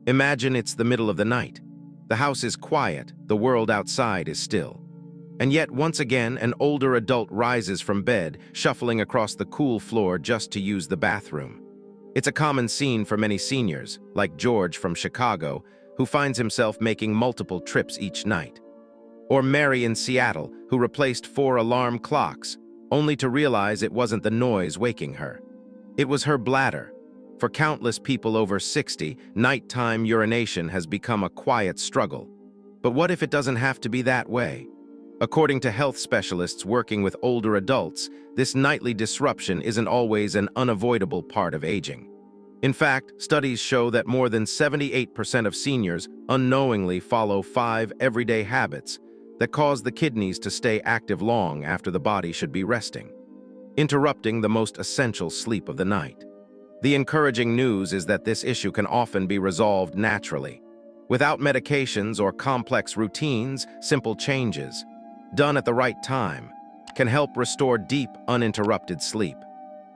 Imagine it's the middle of the night. The house is quiet, the world outside is still. And yet, once again, an older adult rises from bed, shuffling across the cool floor just to use the bathroom. It's a common scene for many seniors, like George from Chicago, who finds himself making multiple trips each night. Or Mary in Seattle, who replaced 4 alarm clocks, only to realize it wasn't the noise waking her. It was her bladder. For countless people over 60, nighttime urination has become a quiet struggle. But what if it doesn't have to be that way? According to health specialists working with older adults, this nightly disruption isn't always an unavoidable part of aging. In fact, studies show that more than 78% of seniors unknowingly follow 5 everyday habits that cause the kidneys to stay active long after the body should be resting, interrupting the most essential sleep of the night. The encouraging news is that this issue can often be resolved naturally. Without medications or complex routines, simple changes, done at the right time, can help restore deep, uninterrupted sleep.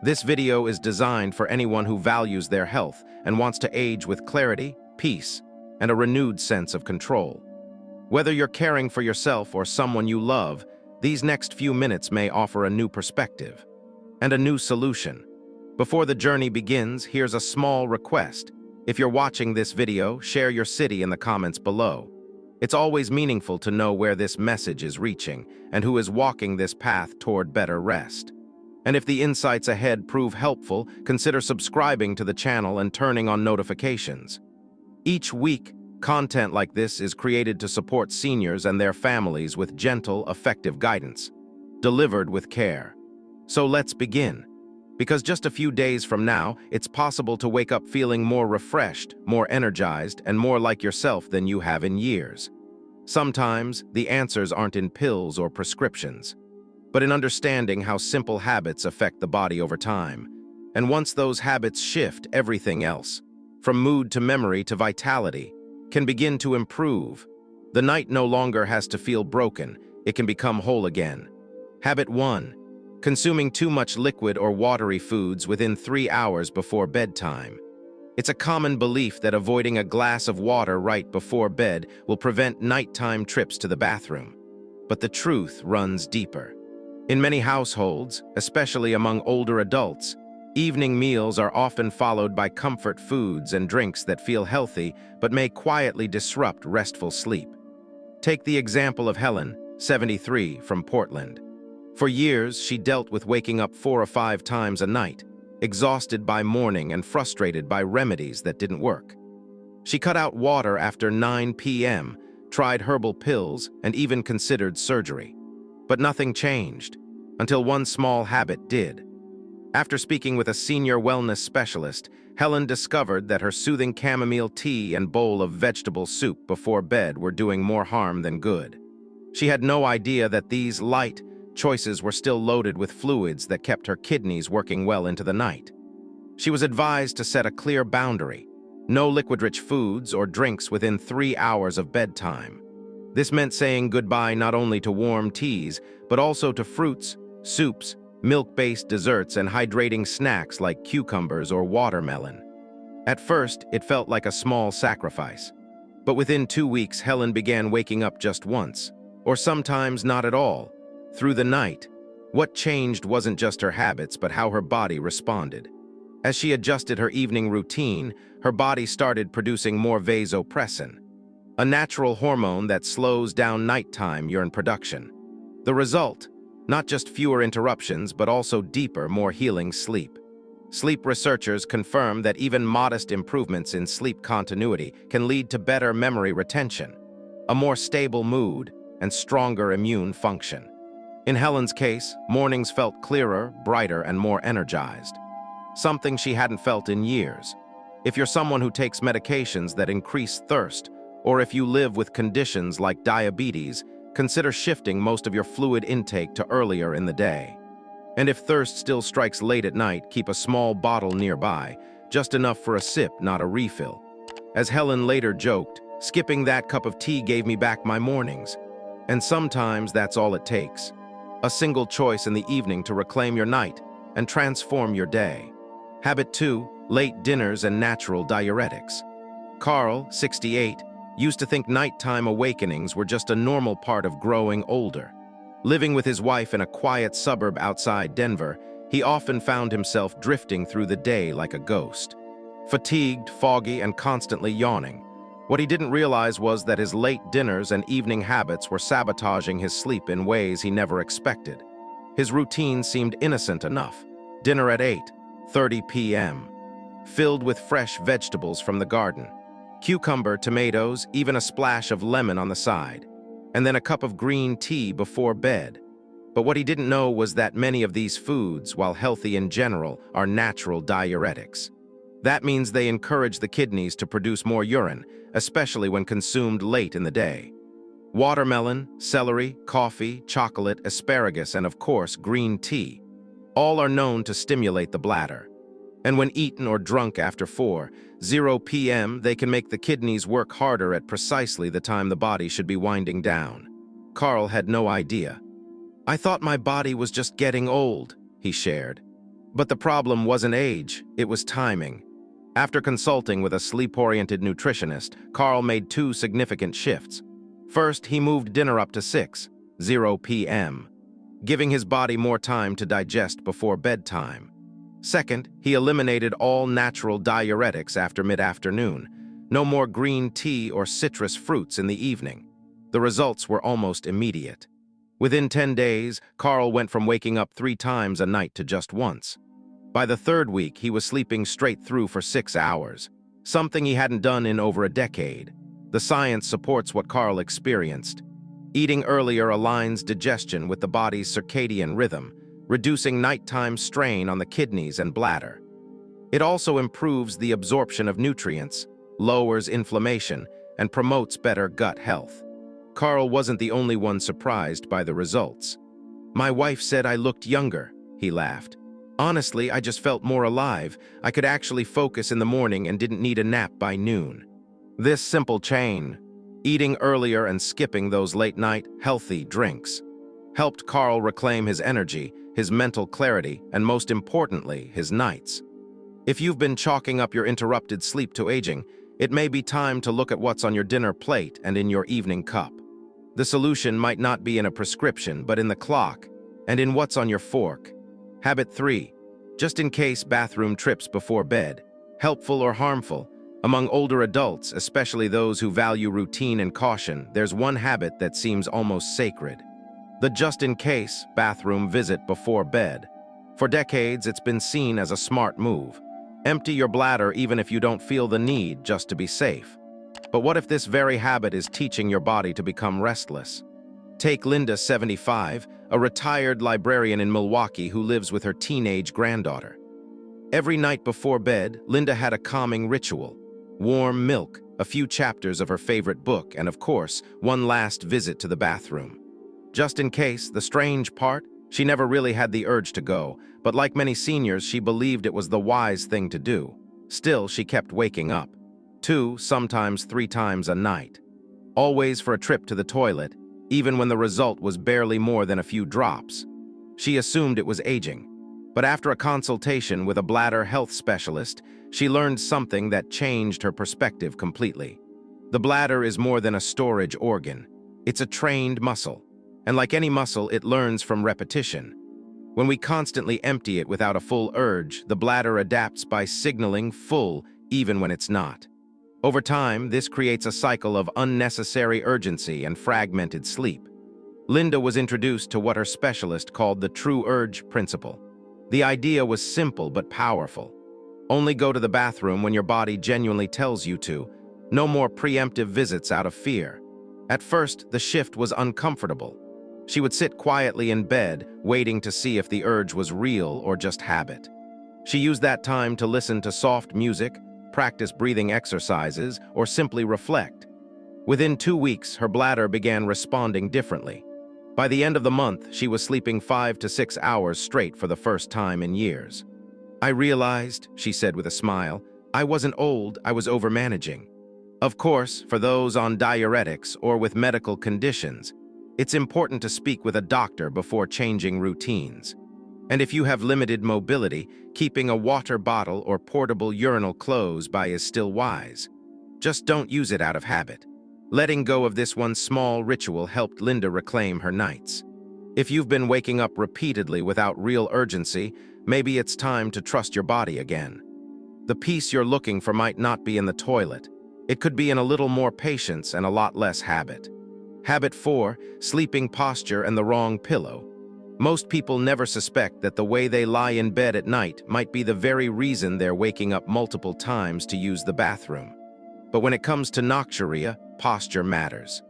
This video is designed for anyone who values their health and wants to age with clarity, peace, and a renewed sense of control. Whether you're caring for yourself or someone you love, these next few minutes may offer a new perspective and a new solution. Before the journey begins, here's a small request. If you're watching this video, share your city in the comments below. It's always meaningful to know where this message is reaching and who is walking this path toward better rest. And if the insights ahead prove helpful, consider subscribing to the channel and turning on notifications. Each week, content like this is created to support seniors and their families with gentle, effective guidance, delivered with care. So let's begin. Because just a few days from now, it's possible to wake up feeling more refreshed, more energized, and more like yourself than you have in years. Sometimes, the answers aren't in pills or prescriptions, but in understanding how simple habits affect the body over time. And once those habits shift, everything else, from mood to memory to vitality, can begin to improve. The night no longer has to feel broken, it can become whole again. Habit 1. Consuming too much liquid or watery foods within 3 hours before bedtime. It's a common belief that avoiding a glass of water right before bed will prevent nighttime trips to the bathroom. But the truth runs deeper. In many households, especially among older adults, evening meals are often followed by comfort foods and drinks that feel healthy but may quietly disrupt restful sleep. Take the example of Helen, 73, from Portland. For years, she dealt with waking up 4 or 5 times a night, exhausted by morning and frustrated by remedies that didn't work. She cut out water after 9 p.m., tried herbal pills, and even considered surgery. But nothing changed, until one small habit did. After speaking with a senior wellness specialist, Helen discovered that her soothing chamomile tea and bowl of vegetable soup before bed were doing more harm than good. She had no idea that these light choices were still loaded with fluids that kept her kidneys working well into the night. She was advised to set a clear boundary: no liquid-rich foods or drinks within 3 hours of bedtime. This meant saying goodbye not only to warm teas, but also to fruits, soups, milk-based desserts, and hydrating snacks like cucumbers or watermelon. At first, it felt like a small sacrifice. But within 2 weeks, Helen began waking up just once, or sometimes not at all, through the night. What changed wasn't just her habits, but how her body responded. As she adjusted her evening routine, her body started producing more vasopressin, a natural hormone that slows down nighttime urine production. The result? Not just fewer interruptions, but also deeper, more healing sleep. Sleep researchers confirm that even modest improvements in sleep continuity can lead to better memory retention, a more stable mood, and stronger immune function. In Helen's case, mornings felt clearer, brighter, and more energized, something she hadn't felt in years. If you're someone who takes medications that increase thirst, or if you live with conditions like diabetes, consider shifting most of your fluid intake to earlier in the day. And if thirst still strikes late at night, keep a small bottle nearby, just enough for a sip, not a refill. As Helen later joked, skipping that cup of tea gave me back my mornings. And sometimes that's all it takes. A single choice in the evening to reclaim your night and transform your day. Habit 2. Late dinners and natural diuretics. Carl, 68, used to think nighttime awakenings were just a normal part of growing older. Living with his wife in a quiet suburb outside Denver, he often found himself drifting through the day like a ghost. Fatigued, foggy, and constantly yawning. What he didn't realize was that his late dinners and evening habits were sabotaging his sleep in ways he never expected. His routine seemed innocent enough. Dinner at 8:30 p.m., filled with fresh vegetables from the garden. Cucumber, tomatoes, even a splash of lemon on the side. And then a cup of green tea before bed. But what he didn't know was that many of these foods, while healthy in general, are natural diuretics. That means they encourage the kidneys to produce more urine, especially when consumed late in the day. Watermelon, celery, coffee, chocolate, asparagus, and of course, green tea. All are known to stimulate the bladder. And when eaten or drunk after 4:00 p.m., they can make the kidneys work harder at precisely the time the body should be winding down. Carl had no idea. "I thought my body was just getting old," he shared. But the problem wasn't age, it was timing. After consulting with a sleep-oriented nutritionist, Carl made two significant shifts. First, he moved dinner up to 6:00 p.m., giving his body more time to digest before bedtime. Second, he eliminated all natural diuretics after mid-afternoon. No more green tea or citrus fruits in the evening. The results were almost immediate. Within 10 days, Carl went from waking up 3 times a night to just once. By the third week, he was sleeping straight through for 6 hours, something he hadn't done in over a decade. The science supports what Carl experienced. Eating earlier aligns digestion with the body's circadian rhythm, reducing nighttime strain on the kidneys and bladder. It also improves the absorption of nutrients, lowers inflammation, and promotes better gut health. Carl wasn't the only one surprised by the results. "My wife said I looked younger," he laughed. "Honestly, I just felt more alive. I could actually focus in the morning and didn't need a nap by noon." This simple chain, eating earlier and skipping those late-night, healthy drinks, helped Carl reclaim his energy, his mental clarity, and most importantly, his nights. If you've been chalking up your interrupted sleep to aging, it may be time to look at what's on your dinner plate and in your evening cup. The solution might not be in a prescription, but in the clock, and in what's on your fork. Habit 3. Just in case bathroom trips before bed. Helpful or harmful? Among older adults, especially those who value routine and caution, there's one habit that seems almost sacred. The just-in-case bathroom visit before bed. For decades, it's been seen as a smart move. Empty your bladder even if you don't feel the need, just to be safe. But what if this very habit is teaching your body to become restless? Take Linda, 75, a retired librarian in Milwaukee who lives with her teenage granddaughter. Every night before bed, Linda had a calming ritual. Warm milk, a few chapters of her favorite book, and of course, one last visit to the bathroom. Just in case, the strange part, she never really had the urge to go, but like many seniors, she believed it was the wise thing to do. Still, she kept waking up. 2, sometimes 3 times a night. Always for a trip to the toilet, even when the result was barely more than a few drops. She assumed it was aging. But after a consultation with a bladder health specialist, she learned something that changed her perspective completely. The bladder is more than a storage organ. It's a trained muscle. And like any muscle, it learns from repetition. When we constantly empty it without a full urge, the bladder adapts by signaling full even when it's not. Over time, this creates a cycle of unnecessary urgency and fragmented sleep. Linda was introduced to what her specialist called the true urge principle. The idea was simple but powerful. Only go to the bathroom when your body genuinely tells you to. No more preemptive visits out of fear. At first, the shift was uncomfortable. She would sit quietly in bed, waiting to see if the urge was real or just habit. She used that time to listen to soft music, practice breathing exercises, or simply reflect. Within 2 weeks, her bladder began responding differently. By the end of the month, she was sleeping 5 to 6 hours straight for the first time in years. "I realized," she said with a smile, "I wasn't old, I was overmanaging." Of course, for those on diuretics or with medical conditions, it's important to speak with a doctor before changing routines. And if you have limited mobility, keeping a water bottle or portable urinal close by is still wise. Just don't use it out of habit. Letting go of this one small ritual helped Linda reclaim her nights. If you've been waking up repeatedly without real urgency, maybe it's time to trust your body again. The peace you're looking for might not be in the toilet. It could be in a little more patience and a lot less habit. Habit 4, sleeping posture and the wrong pillow. Most people never suspect that the way they lie in bed at night might be the very reason they're waking up multiple times to use the bathroom. But when it comes to nocturia, posture matters.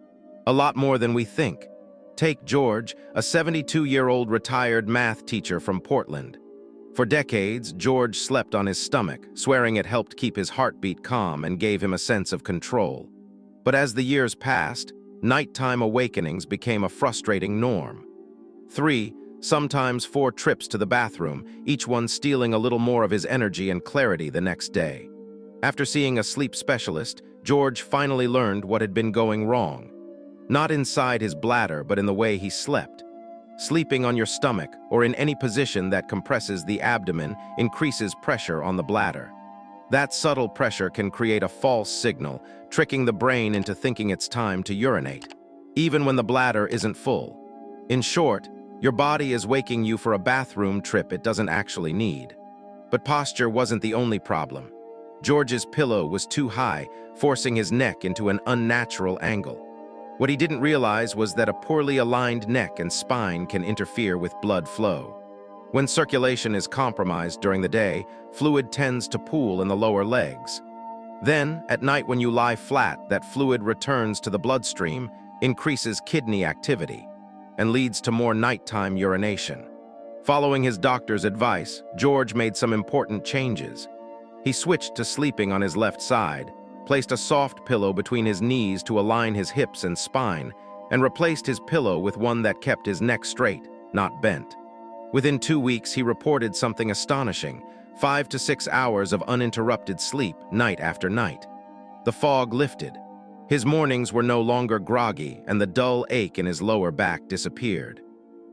A lot more than we think. Take George, a 72-year-old retired math teacher from Portland. For decades, George slept on his stomach, swearing it helped keep his heartbeat calm and gave him a sense of control. But as the years passed, nighttime awakenings became a frustrating norm. 3, sometimes 4 trips to the bathroom, each one stealing a little more of his energy and clarity the next day. After seeing a sleep specialist, George finally learned what had been going wrong. Not inside his bladder, but in the way he slept. Sleeping on your stomach or in any position that compresses the abdomen increases pressure on the bladder. That subtle pressure can create a false signal, tricking the brain into thinking it's time to urinate, even when the bladder isn't full. In short, your body is waking you for a bathroom trip it doesn't actually need. But posture wasn't the only problem. George's pillow was too high, forcing his neck into an unnatural angle. What he didn't realize was that a poorly aligned neck and spine can interfere with blood flow. When circulation is compromised during the day, fluid tends to pool in the lower legs. Then, at night when you lie flat, that fluid returns to the bloodstream, increases kidney activity, and leads to more nighttime urination. Following his doctor's advice, George made some important changes. He switched to sleeping on his left side, placed a soft pillow between his knees to align his hips and spine, and replaced his pillow with one that kept his neck straight, not bent. Within 2 weeks, he reported something astonishing: 5 to 6 hours of uninterrupted sleep, night after night. The fog lifted. His mornings were no longer groggy, and the dull ache in his lower back disappeared.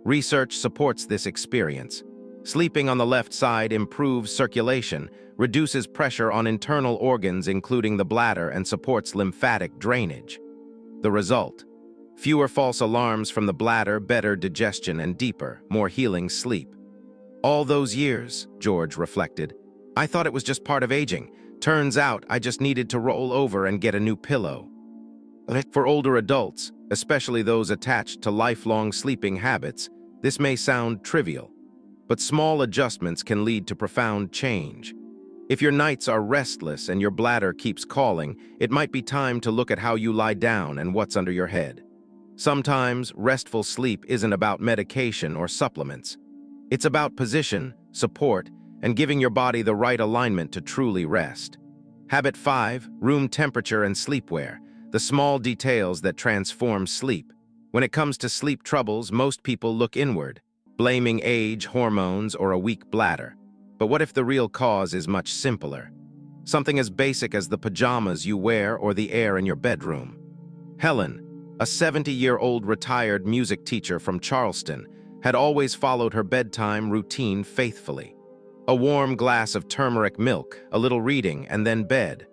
Research supports this experience. Sleeping on the left side improves circulation, reduces pressure on internal organs including the bladder, and supports lymphatic drainage. The result: fewer false alarms from the bladder, better digestion, and deeper, more healing sleep. All those years, George reflected, I thought it was just part of aging. Turns out I just needed to roll over and get a new pillow. For older adults, especially those attached to lifelong sleeping habits, this may sound trivial, but small adjustments can lead to profound change. If your nights are restless and your bladder keeps calling, it might be time to look at how you lie down and what's under your head. Sometimes restful sleep isn't about medication or supplements. It's about position, support, and giving your body the right alignment to truly rest. Habit 5, room temperature and sleepwear, the small details that transform sleep. When it comes to sleep troubles, most people look inward, blaming age, hormones, or a weak bladder. But what if the real cause is much simpler? Something as basic as the pajamas you wear or the air in your bedroom. Helen, a 70-year-old retired music teacher from Charleston, had always followed her bedtime routine faithfully. A warm glass of turmeric milk, a little reading, and then bed.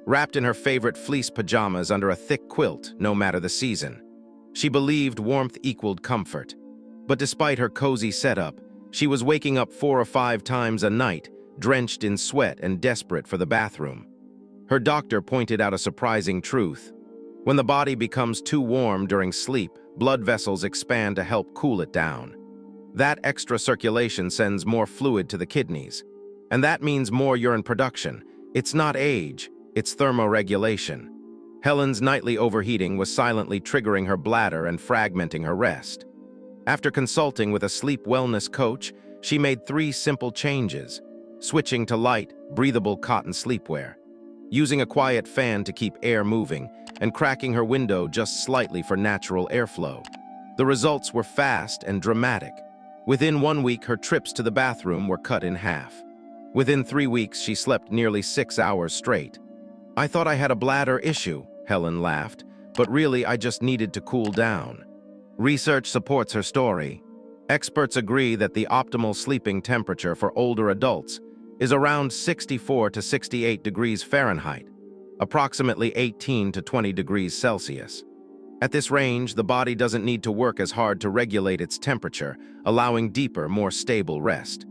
Wrapped in her favorite fleece pajamas under a thick quilt, no matter the season. She believed warmth equaled comfort. But despite her cozy setup, she was waking up 4 or 5 times a night, drenched in sweat and desperate for the bathroom. Her doctor pointed out a surprising truth. When the body becomes too warm during sleep, blood vessels expand to help cool it down. That extra circulation sends more fluid to the kidneys. And that means more urine production. It's not age, it's thermoregulation. Helen's nightly overheating was silently triggering her bladder and fragmenting her rest. After consulting with a sleep wellness coach, she made 3 simple changes: switching to light, breathable cotton sleepwear, using a quiet fan to keep air moving, and cracking her window just slightly for natural airflow. The results were fast and dramatic. Within 1 week, her trips to the bathroom were cut in half. Within 3 weeks, she slept nearly 6 hours straight. I thought I had a bladder issue, Helen laughed, but really I just needed to cool down. Research supports her story. Experts agree that the optimal sleeping temperature for older adults is around 64 to 68 degrees Fahrenheit. approximately 18 to 20 degrees Celsius. At this range, the body doesn't need to work as hard to regulate its temperature, allowing deeper, more stable rest.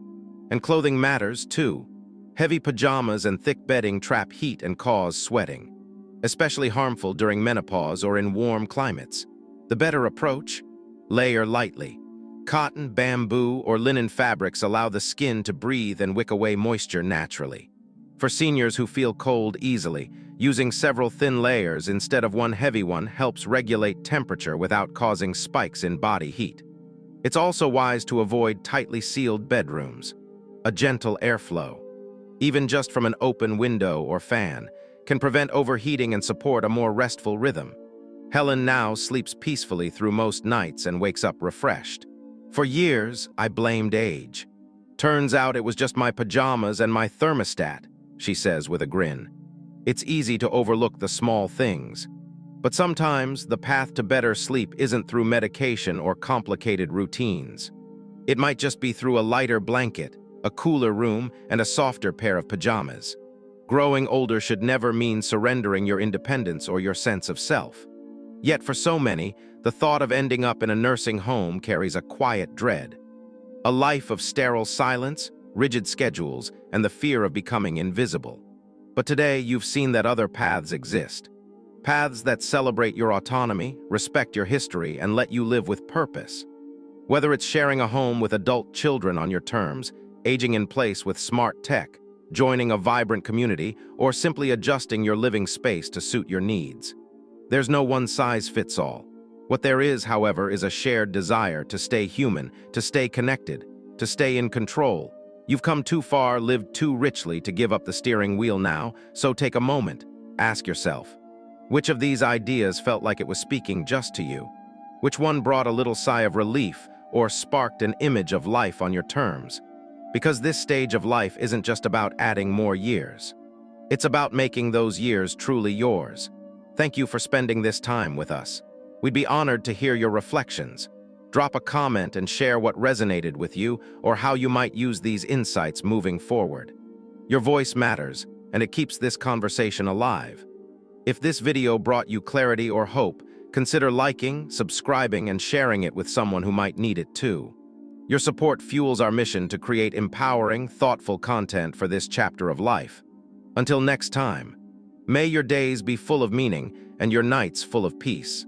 And clothing matters, too. Heavy pajamas and thick bedding trap heat and cause sweating, especially harmful during menopause or in warm climates. The better approach? Layer lightly. Cotton, bamboo, or linen fabrics allow the skin to breathe and wick away moisture naturally. For seniors who feel cold easily, using several thin layers instead of one heavy one helps regulate temperature without causing spikes in body heat. It's also wise to avoid tightly sealed bedrooms. A gentle airflow, even just from an open window or fan, can prevent overheating and support a more restful rhythm. Helen now sleeps peacefully through most nights and wakes up refreshed. For years, I blamed age. Turns out it was just my pajamas and my thermostat, she says with a grin. It's easy to overlook the small things. But sometimes the path to better sleep isn't through medication or complicated routines. It might just be through a lighter blanket, a cooler room, and a softer pair of pajamas. Growing older should never mean surrendering your independence or your sense of self. Yet for so many, the thought of ending up in a nursing home carries a quiet dread. A life of sterile silence, rigid schedules, and the fear of becoming invisible. But today, you've seen that other paths exist. Paths that celebrate your autonomy, respect your history, and let you live with purpose. Whether it's sharing a home with adult children on your terms, aging in place with smart tech, joining a vibrant community, or simply adjusting your living space to suit your needs. There's no one-size-fits-all. What there is, however, is a shared desire to stay human, to stay connected, to stay in control. You've come too far, lived too richly to give up the steering wheel now, so take a moment. Ask yourself, which of these ideas felt like it was speaking just to you? Which one brought a little sigh of relief or sparked an image of life on your terms? Because this stage of life isn't just about adding more years. It's about making those years truly yours. Thank you for spending this time with us. We'd be honored to hear your reflections. Drop a comment and share what resonated with you or how you might use these insights moving forward. Your voice matters, and it keeps this conversation alive. If this video brought you clarity or hope, consider liking, subscribing, and sharing it with someone who might need it too. Your support fuels our mission to create empowering, thoughtful content for this chapter of life. Until next time, may your days be full of meaning and your nights full of peace.